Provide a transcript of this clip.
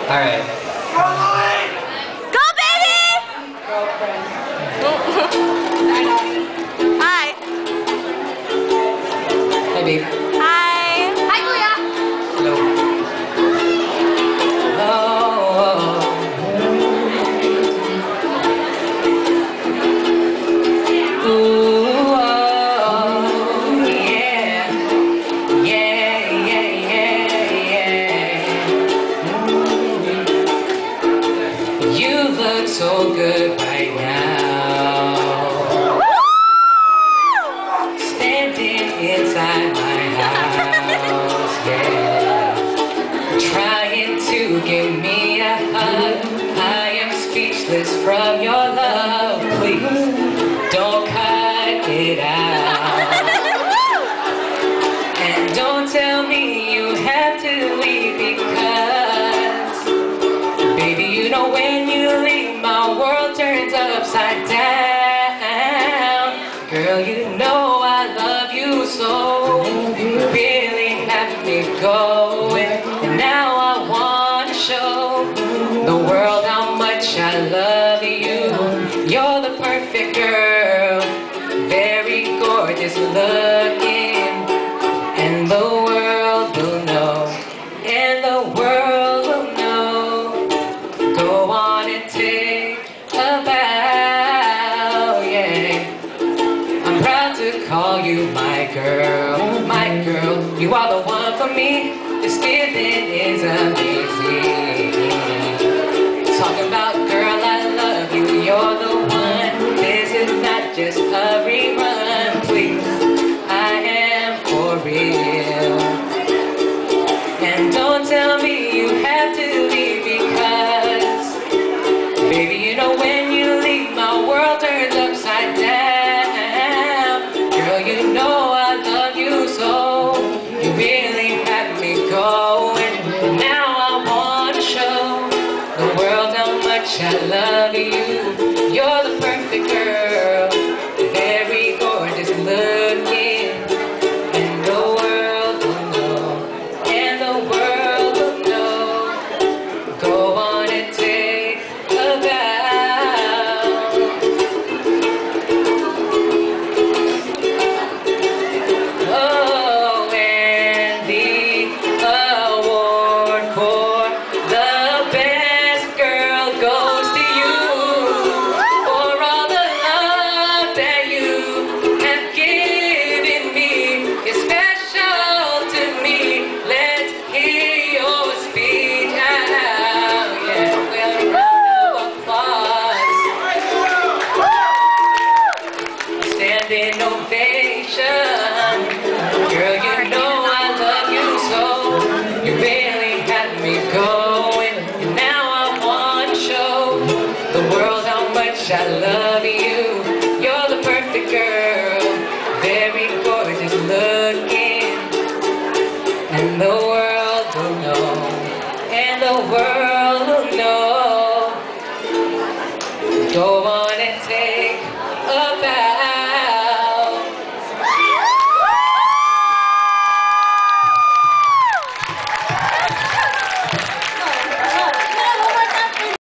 Alright. Go, baby! Hi. Hi, babe. Hi. Hi, Kuya. Hello. You look so good right now, standing inside my house, yeah, trying to give me a hug. I am speechless from your love. Please don't cut it out, and don't tell me you have to leave, because baby, you know when you leave, my world turns upside down. Girl, you know I love you so. You really have me going, and now I want to show the world how much I love you. You're the perfect girl, very gorgeous looking, and the world will know, and the world will know. Go on and take a bow, yeah. I'm proud to call you my girl, my girl. You are the one for me. This feeling is amazing. Talking about girl, I love you. You're the one. This is not just a rerun. Please, I am for real. And don't tell me you have to leave, because baby, you know when you leave, my world turns upside down. Girl, you know I love you so. You really have me going. Now I want to show the world how much I love you. You're the perfect girl, very gorgeous looking, and the world will know, and the world will know. Go on and take a bow. Oh, and the award for the best girl goes to you, for all the love that you have given me. It's special to me. Let's hear your speech now. Yeah, well, round of applause. Standing ovation. Girl, you know I love you so. You really had me going, and now I want to show the world how much I love you. You're the perfect girl, very gorgeous looking, and the world will know, and the world will know. Go on and take a bow.